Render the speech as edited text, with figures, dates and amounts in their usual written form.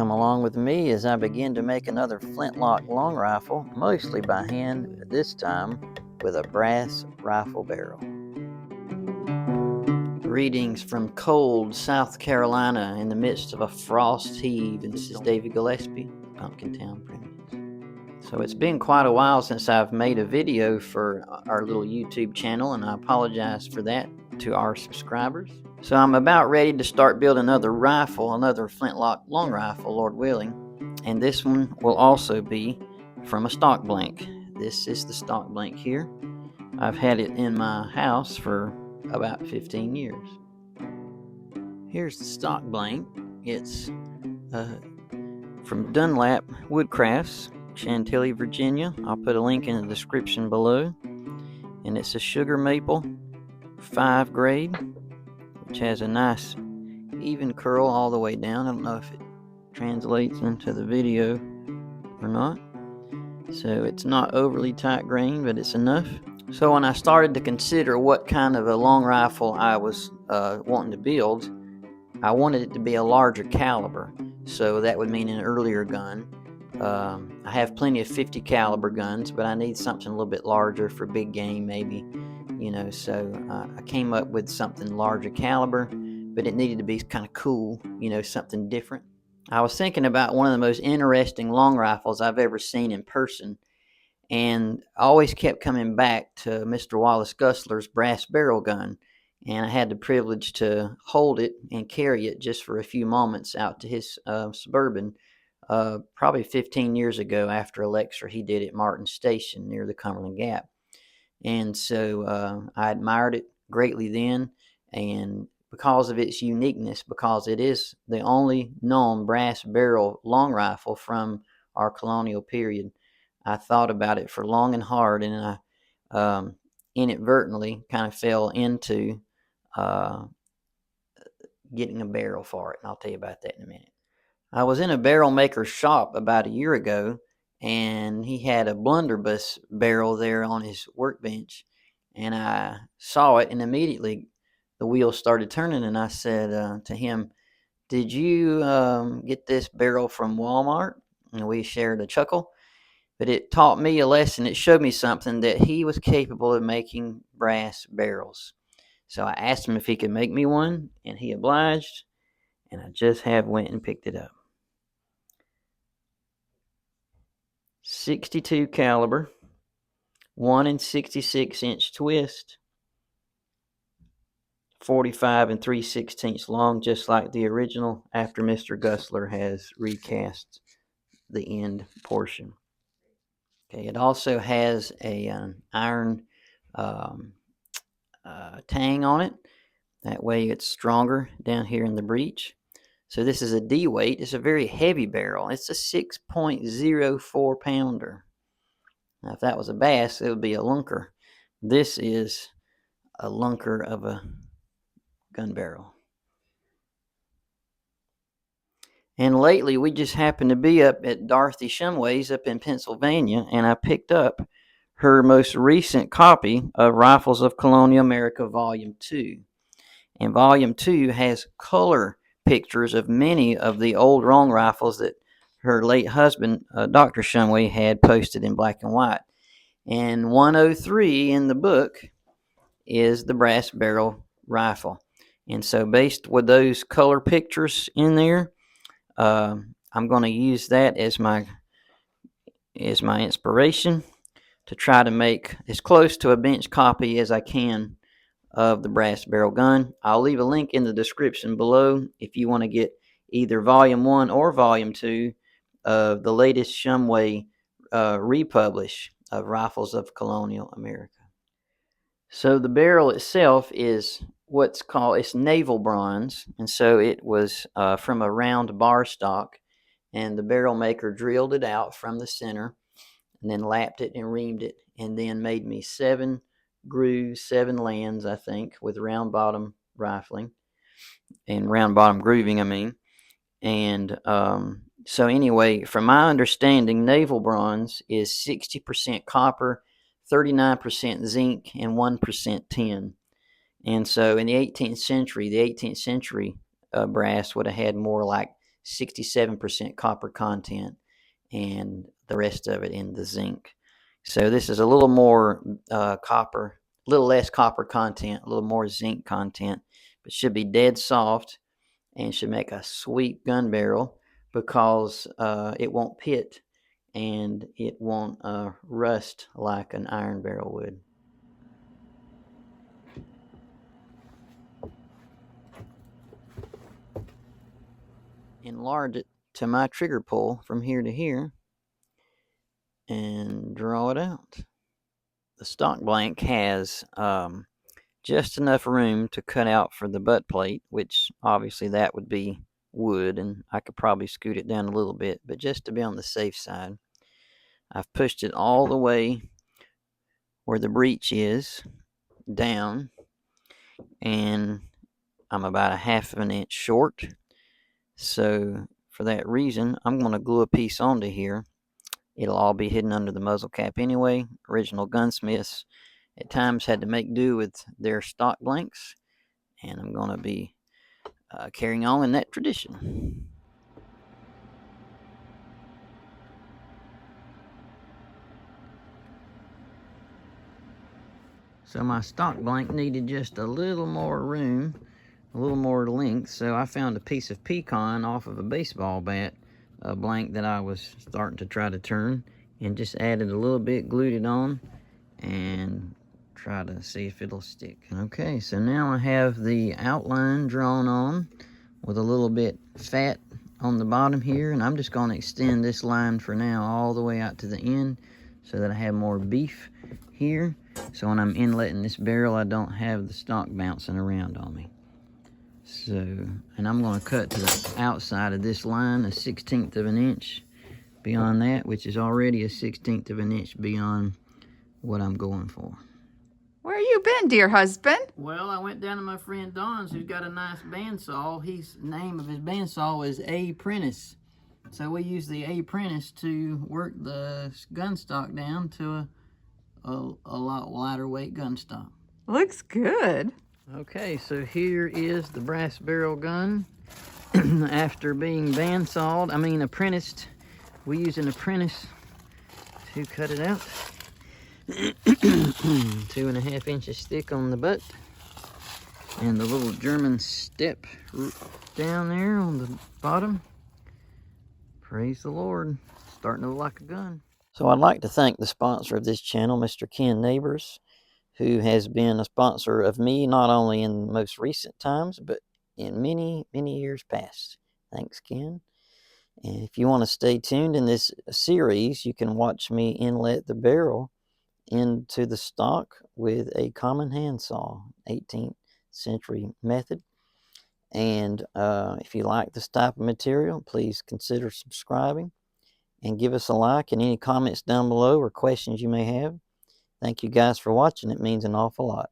Come along with me as I begin to make another Flintlock Longrifle, mostly by hand, but this time with a brass rifle barrel. Greetings from cold South Carolina in the midst of a frost heave, and this is David Gillespie, Pumpkin Town Primitives. So it's been quite a while since I've made a video for our little YouTube channel, and I apologize for that to our subscribers. So I'm about ready to start building another rifle, another Flintlock Longrifle, Lord willing, and this one will also be from a stock blank. This is the stock blank here. I've had it in my house for about 15 years. Here's the stock blank. It's from Dunlap Woodcrafts, Chantilly, Virginia. I'll put a link in the description below. And it's a sugar maple 5 grade, which has a nice even curl all the way down. I don't know if it translates into the video or not. So it's not overly tight grain, but it's enough. So when I started to consider what kind of a long rifle I was wanting to build, I wanted it to be a larger caliber. So that would mean an earlier gun. I have plenty of 50 caliber guns, but I need something a little bit larger for big game maybe. So I came up with something larger caliber, but it needed to be kind of cool, something different. I was thinking about one of the most interesting long rifles I've ever seen in person, and I always kept coming back to Mr. Wallace Gusler's brass barrel gun, and I had the privilege to hold it and carry it just for a few moments out to his Suburban, probably 15 years ago after a lecture he did at Martin Station near the Cumberland Gap. And so I admired it greatly then, and because of its uniqueness, because it is the only known brass barrel long rifle from our colonial period, I thought about it for long and hard, and I inadvertently kind of fell into getting a barrel for it, and I'll tell you about that in a minute. I was in a barrel maker's shop about a year ago, and he had a blunderbuss barrel there on his workbench, and I saw it, and immediately the wheels started turning, and I said to him, "Did you get this barrel from Walmart?" And we shared a chuckle, but it taught me a lesson. It showed me something, that he was capable of making brass barrels. So I asked him if he could make me one, and he obliged, and I just went and picked it up. 62 caliber, 1 66-inch twist, 45 3/16 long, just like the original, after Mr. Gusler has recast the end portion. Okay, it also has an iron tang on it. That way it's stronger down here in the breech. So this is a D weight. It's a very heavy barrel. It's a 6.04 pounder. Now, if that was a bass, it would be a lunker. This is a lunker of a gun barrel. And lately, we just happened to be up at Dorothy Shumway's up in Pennsylvania, and I picked up her most recent copy of Rifles of Colonial America Volume 2. And Volume 2 has color pictures of many of the old long rifles that her late husband, Dr. Shumway, had posted in black and white. And 103 in the book is the brass barrel rifle. And so based with those color pictures in there, I'm going to use that as my inspiration to try to make as close to a bench copy as I can of the brass barrel gun. I'll leave a link in the description below if you want to get either Volume 1 or Volume 2 of the latest Shumway republish of Rifles of Colonial America. So the barrel itself is what's called, it's naval bronze, and so it was from a round bar stock, and the barrel maker drilled it out from the center and then lapped it and reamed it, and then made me 7 grooves, 7 lands, I think, with round bottom rifling and round bottom grooving, and so anyway, from my understanding, naval bronze is 60% copper, 39% zinc, and 1% tin. And so in the 18th century, brass would have had more like 67% copper content, and the rest of it in the zinc. So this is a little more copper, a little less copper content, a little more zinc content, but should be dead soft and should make a sweet gun barrel because it won't pit and it won't rust like an iron barrel would. Enlarge it to my trigger pull from here to here and draw it out. The stock blank has just enough room to cut out for the butt plate, which obviously that would be wood, and I could probably scoot it down a little bit, but just to be on the safe side, I've pushed it all the way where the breech is down, and I'm about a half of an inch short. So for that reason, I'm going to glue a piece onto here. It'll all be hidden under the muzzle cap anyway. Original gunsmiths at times had to make do with their stock blanks, and I'm going to be carrying on in that tradition. So my stock blank needed just a little more room, a little more length, so I found a piece of pecan off of a baseball bat, a blank that I was starting to try to turn, and just added a little bit, glued it on, and try to see if it'll stick. Okay, so now I have the outline drawn on with a little bit fat on the bottom here, and I'm just going to extend this line for now all the way out to the end so that I have more beef here, so when I'm inletting this barrel I don't have the stock bouncing around on me. So, and I'm going to cut to the outside of this line 1/16 of an inch beyond that, which is already 1/16 of an inch beyond what I'm going for. Where you been, dear husband? Well, I went down to my friend Don's, who's got a nice bandsaw. His name of his bandsaw is A-Prentice. So we use the A-Prentice to work the gun stock down to a lot lighter weight gun stock. Looks good. Okay, so here is the brass barrel gun after being apprenticed. We use an apprentice to cut it out. 2.5 inches thick on the butt, and the little German step down there on the bottom. Praise the Lord, starting to look like a gun. So I'd like to thank the sponsor of this channel, Mr. Ken Neighbors, who has been a sponsor of me not only in the most recent times, but in many, many years past. Thanks, Ken. And if you want to stay tuned in this series, you can watch me inlet the barrel into the stock with a common handsaw, 18th century method. And if you like this type of material, please consider subscribing and give us a like, and any comments down below or questions you may have. Thank you guys for watching. It means an awful lot.